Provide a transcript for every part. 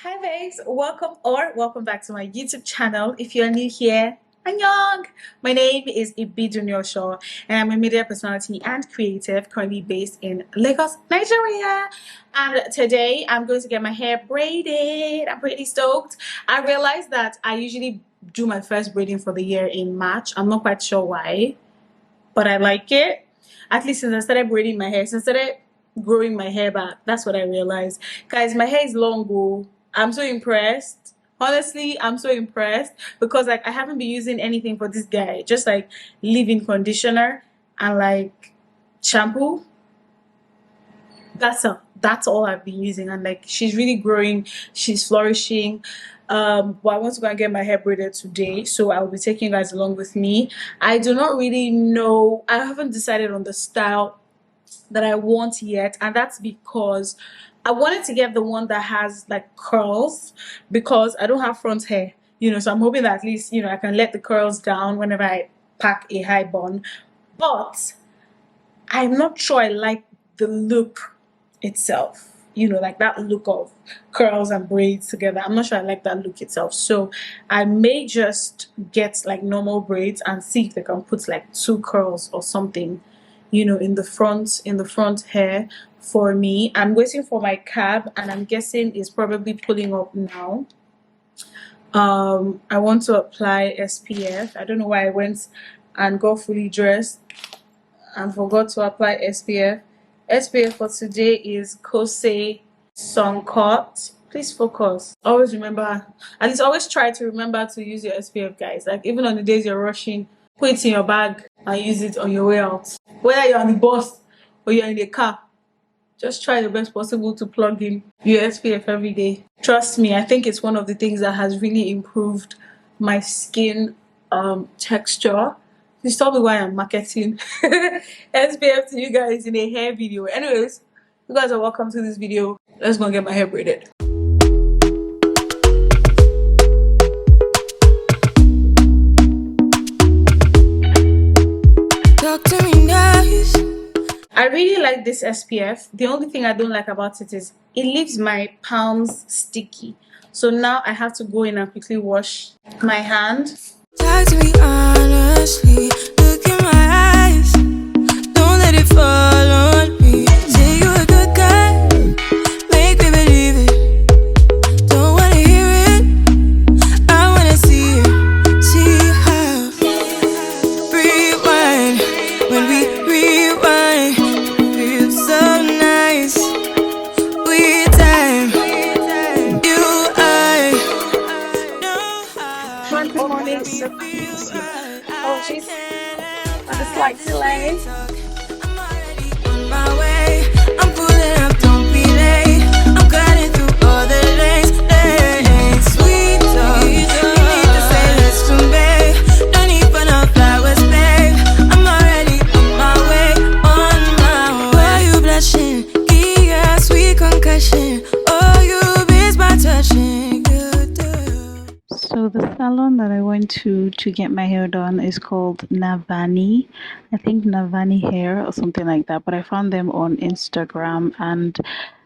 Hi babes, welcome back to my YouTube channel. If you're new here, annyeong! My name is Ibidunni Osho and I'm a media personality and creative currently based in Lagos, Nigeria. And today I'm going to get my hair braided. I'm pretty stoked. I realized that I usually do my first braiding for the year in March. I'm not quite sure why, but I like it. At least since I started braiding my hair, since I started growing my hair back, that's what I realized. Guys, my hair is long, oh. I'm so impressed. Honestly, I'm so impressed because like I haven't been using anything for this guy, just like leave-in conditioner and like shampoo. That's all I've been using, and like she's really growing, she's flourishing. But I want to go and get my hair braided today, so I'll be taking you guys along with me. I do not really know, I haven't decided on the style that I want yet, and that's because I wanted to get the one that has like curls because I don't have front hair, so I'm hoping that at least I can let the curls down whenever I pack a high bun. But I'm not sure I like the look itself, like that look of curls and braids together. I'm not sure I like that look itself, so I may just get like normal braids and see if they can put like two curls or something in the front hair for me. I'm waiting for my cab and I'm guessing it's probably pulling up now. I want to apply SPF. I don't know why I went and got fully dressed and forgot to apply SPF. SPF for today is Kose Sun Cut. Please focus. Always remember, at least always try to remember to use your SPF, guys. Like even on the days you're rushing, put it in your bag and use it on your way out. Whether you're on the bus or you're in the car, just try the best possible to plug in your SPF every day. Trust me, I think it's one of the things that has really improved my skin texture. Please tell me why I'm marketing SPF to you guys in a hair video. Anyways, you guys are welcome to this video. Let's go and get my hair braided. Talk to me nice. I really like this SPF. The only thing I don't like about it is it leaves my palms sticky. So now I have to go in and quickly wash my hand. Talk to me honestly. Look in my eyes. Don't let it fall on me. Say you're a good guy. Make me believe it. Don't wanna hear it. I wanna see it. See how. Rewind. When we rewind, feels so nice. We time. You, I know how. Good morning. Oh, she's on a slight delay. I'm already on my way. I'm pulling up, don't be late. I'm cutting through all the lanes. Sweet talk. You need to say less to me. No need for no flowers, babe. I'm already on my way, on my way. Why you blushing? Yeah, sweet concussion. Oh, you miss my touching. So the salon that I went to get my hair done is called Navani. I think Navani Hair or something like that. But I found them on Instagram and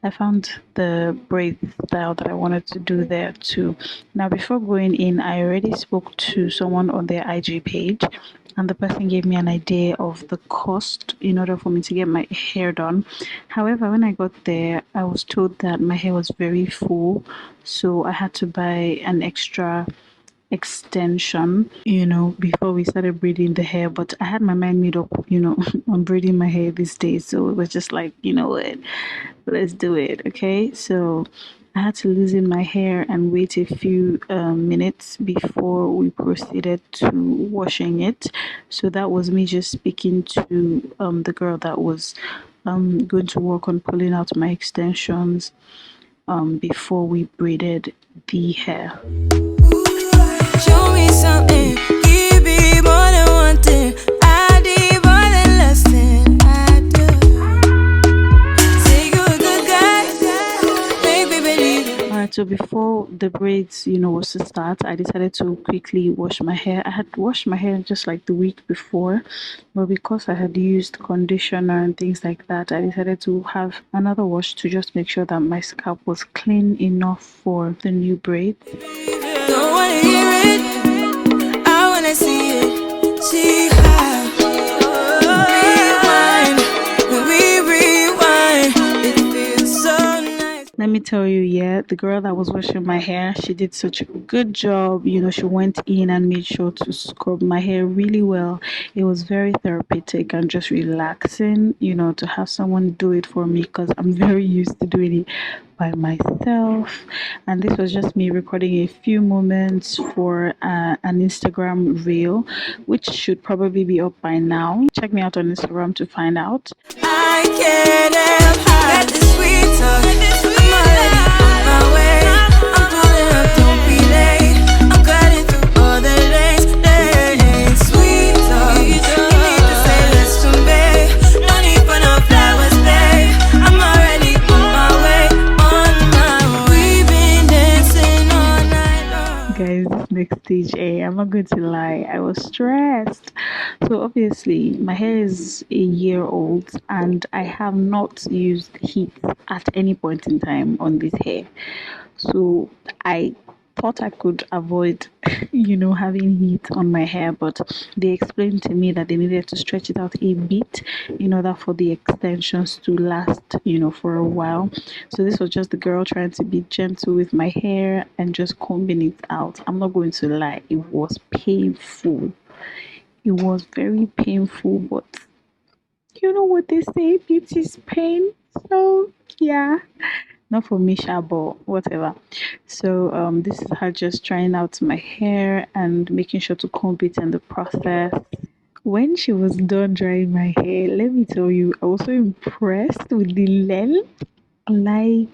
I found the braid style that I wanted to do there too. Now before going in, I already spoke to someone on their IG page and the person gave me an idea of the cost in order for me to get my hair done. However, when I got there, I was told that my hair was very full, so I had to buy an extra extension before we started braiding the hair. But I had my mind made up on braiding my hair these days, so it was just like, what, let's do it. Okay, so I had to loosen my hair and wait a few minutes before we proceeded to washing it. So that was me just speaking to the girl that was going to work on pulling out my extensions before we braided the hair. Show me something, give me more than one thing. I need more than less than I do. Say you're a good guy, make me believe it. Alright, So before the braids, was to start, I decided to quickly wash my hair. I had washed my hair just like the week before, but because I had used conditioner and things like that, I decided to have another wash to just make sure that my scalp was clean enough for the new braids. Don't wanna hear it, I wanna see it, see how. Let me tell you, yeah, the girl that was washing my hair, she did such a good job. She went in and made sure to scrub my hair really well. It was very therapeutic and just relaxing, to have someone do it for me, because I'm very used to doing it by myself. And this was just me recording a few moments for an Instagram reel, which should probably be up by now. Check me out on Instagram to find out. I can't help hide the sweet talk. I'm already on my way. I'm pulling up, don't be late. I'm cutting through all the lanes. Sweet talk. You need to say less to me. No need for no flowers, babe. I'm already on my way. On my way. We've been dancing all night long. Guys, this next stage, I'm not going to lie, I was stressed. So obviously my hair is a year old and I have not used heat at any point in time on this hair. So I thought I could avoid having heat on my hair, but they explained to me that they needed to stretch it out a bit in order for the extensions to last for a while. So this was just the girl trying to be gentle with my hair and just combing it out. I'm not going to lie, it was painful. It was very painful, but you know what they say, beauty is pain. So yeah, not for me, but whatever. So this is her just trying out my hair and making sure to comb it in the process. When she was done drying my hair, let me tell you, I was so impressed with the length. Like,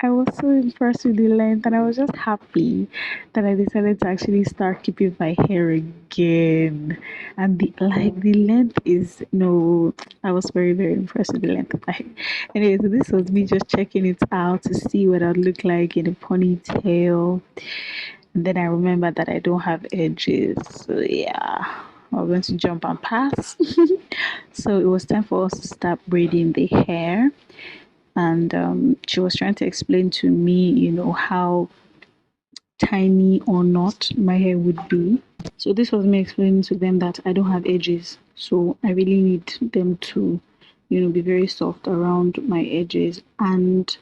I was so impressed with the length, and I was just happy that I decided to actually start keeping my hair again. And the length is no, I was very, very impressed with the length of my hair. Anyway, so this was me just checking it out to see what I'd look like in a ponytail. And then I remembered that I don't have edges, so yeah, we're going to jump and pass. So it was time for us to start braiding the hair, and she was trying to explain to me, how tiny or not my hair would be. So this was me explaining to them that I don't have edges, so I really need them to, be very soft around my edges. And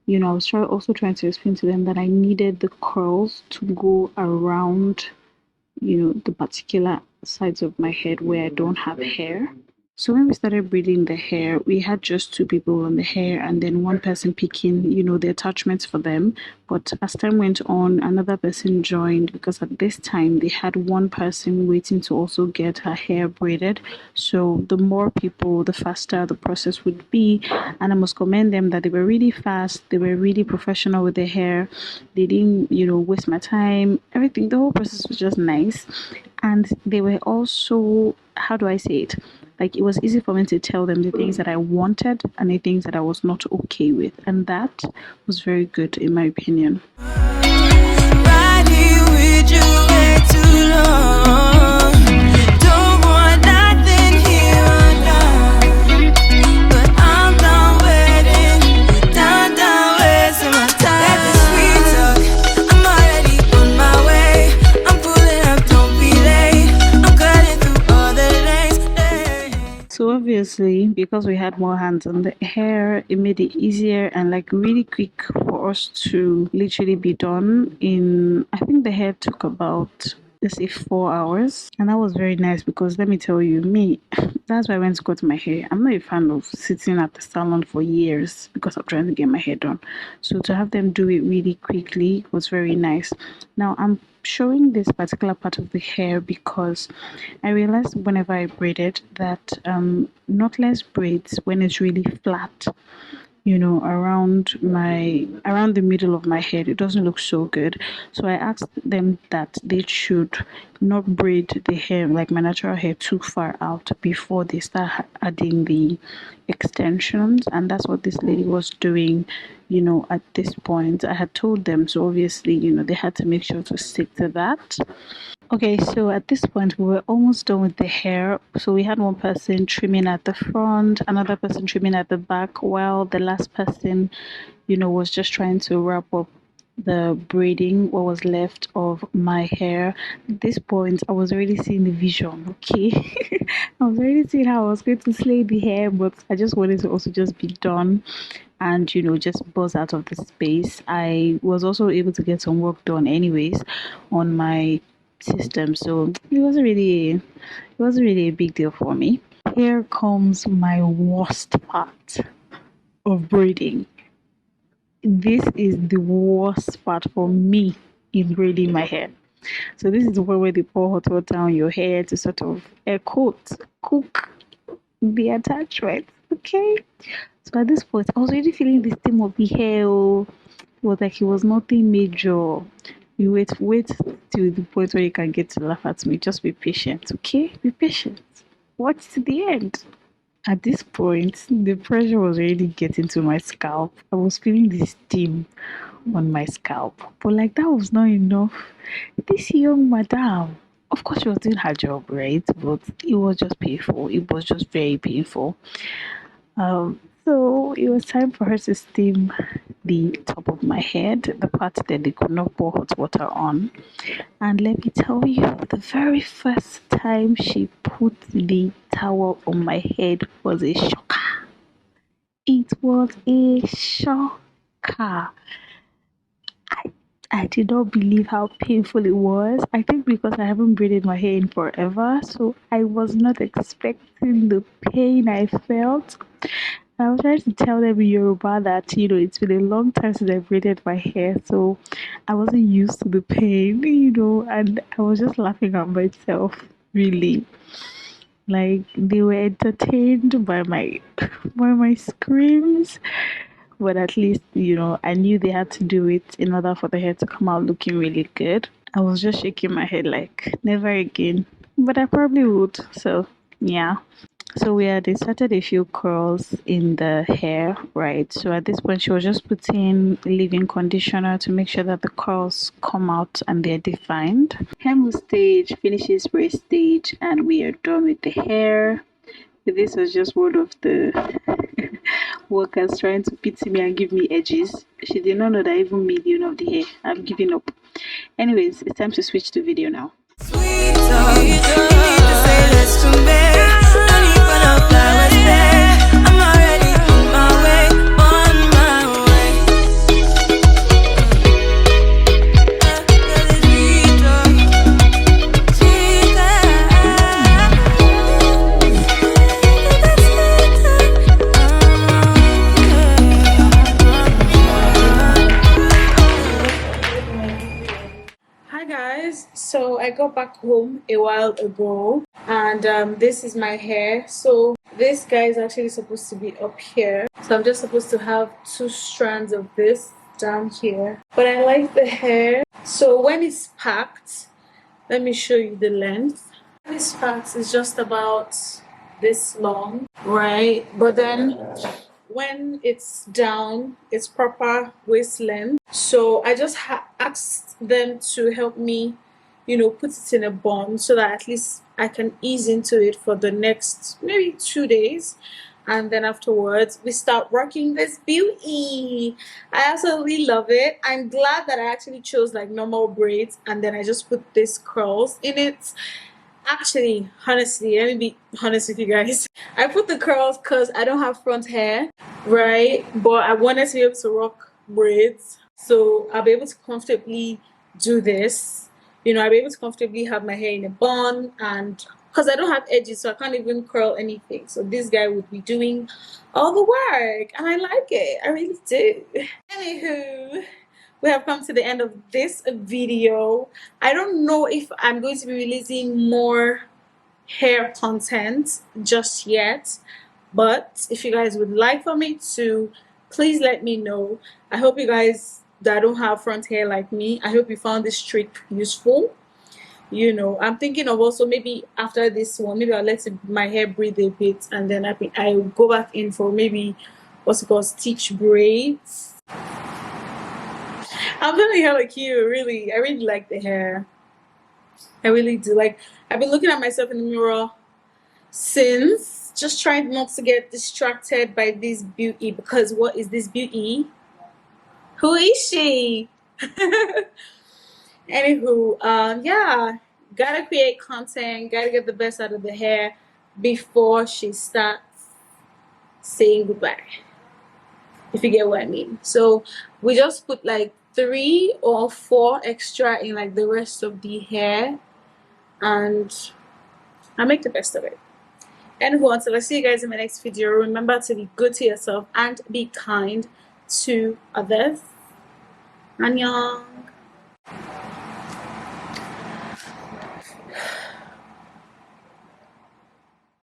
I was also trying to explain to them that I needed the curls to go around, the particular sides of my head where I don't have hair. So when we started braiding the hair, we had just two people on the hair and then one person picking, the attachments for them. But as time went on, another person joined, because at this time they had one person waiting to also get her hair braided. So the more people, the faster the process would be. And I must commend them that they were really fast. They were really professional with their hair. They didn't, waste my time. Everything, the whole process was just nice. And they were also, how do I say it? Like, it was easy for me to tell them the things that I wanted and the things that I was not okay with. And that was very good, in my opinion. Right here with you way too long. Don't want nothing here or now. But I'm done waiting. Done wasting my time. Let the sweet talk. I'm already on my way. I'm pulling up, don't be late. I'm cutting through all the lanes. So obviously, because we had more hands on the hair, it made it easier and like really quick for us to literally be done in, I think the hair took about, let's say, 4 hours. And that was very nice, because let me tell you, me, that's why I went to cut my hair. I'm not a fan of sitting at the salon for years because I'm trying to get my hair done. So to have them do it really quickly was very nice. Now I'm showing this particular part of the hair because I realized whenever I braided that knotless braids, when it's really flat, you know, around the middle of my head. It doesn't look so good. So I asked them that they should not braid the hair, like my natural hair, too far out before they start adding the extensions. And that's what this lady was doing, you know, at this point. I had told them, so obviously, you know, they had to make sure to stick to that. Okay, so at this point, we were almost done with the hair. So we had one person trimming at the front, another person trimming at the back, while the last person, you know, was just trying to wrap up the braiding, what was left of my hair. At this point, I was already seeing the vision, okay? I was already seeing how I was going to slay the hair, but I just wanted to also just be done and, you know, just buzz out of the space. I was also able to get some work done anyways on my system, so it wasn't really a big deal for me. Here comes my worst part of braiding. This is the worst part for me in braiding my hair. So this is the point where they pour hot water on your hair to sort of cook the attachment. Okay. So at this point, I was already feeling the steam of the hair. Oh. It was like it was nothing major. You wait till the point where you can get to laugh at me. Just be patient, okay? Be patient. Watch to the end. At this point, the pressure was already getting to my scalp. I was feeling the steam on my scalp. But like that was not enough. This young madam, of course she was doing her job, right? But it was just painful. It was just very painful. So it was time for her to steam the top of my head, the part that they could not pour hot water on. And let me tell you, the very first time she put the towel on my head was a shocker. It was a shocker. I did not believe how painful it was. I think because I haven't braided my hair in forever, so I was not expecting the pain I felt. I was trying to tell them in Yoruba that, you know, it's been a long time since I braided my hair, so I wasn't used to the pain, you know, and I was just laughing at myself, really. Like they were entertained by my by my screams, but at least, you know, I knew they had to do it in order for the hair to come out looking really good. I was just shaking my head like never again, but I probably would. So yeah. So we had inserted a few curls in the hair, right? So at this point, she was just putting leave-in conditioner to make sure that the curls come out and they're defined. Hem stage, finishing spray stage, and we are done with the hair. This was just one of the workers trying to pity me and give me edges. She did not know that even me, the owner of the hair, I'm giving up. Anyways, it's time to switch to video now. Sweet talk, you need to say let's come back. No need for no flowers there. I'm already on my way, on my way. Sweet talk, sweet Hi guys, so I got back home a while ago and this is my hair. So this guy is actually supposed to be up here, so I'm just supposed to have 2 strands of this down here, but I like the hair. So when it's packed, let me show you the length. When it's packed, it's just about this long, right? But then when it's down, it's proper waist length. So I just asked them to help me, you know, put it in a bun so that at least I can ease into it for the next maybe 2 days, and then afterwards we start rocking this beauty. I absolutely love it. I'm glad that I actually chose like normal braids and then I just put these curls in it. Actually, honestly, let me be honest with you guys. I put the curls because I don't have front hair, right? But I wanted to be able to rock braids. So I'll be able to comfortably do this. You know, I'll be able to comfortably have my hair in a bun, and because I don't have edges, so I can't even curl anything. So this guy would be doing all the work, and I like it. I really do. Anywho, we have come to the end of this video. I don't know if I'm going to be releasing more hair content just yet, but if you guys would like for me to Please let me know. I hope you guys that don't have front hair like me, I hope you found this trick useful. You know, I'm thinking of also maybe after this one, maybe I'll let my hair breathe a bit, and then I'll go back in for maybe what's it called, stitch braids. I'm feeling hella cute, really. I really like the hair. I really do. Like, I've been looking at myself in the mirror since, just trying not to get distracted by this beauty, because what is this beauty? Who is she? Anywho, yeah, gotta create content, gotta get the best out of the hair before she starts saying goodbye, if you get what I mean. So we just put like 3 or 4 extra in like the rest of the hair, and I'll make the best of it. Anywho, until I see you guys in my next video, remember to be good to yourself and be kind to others. Annyeong.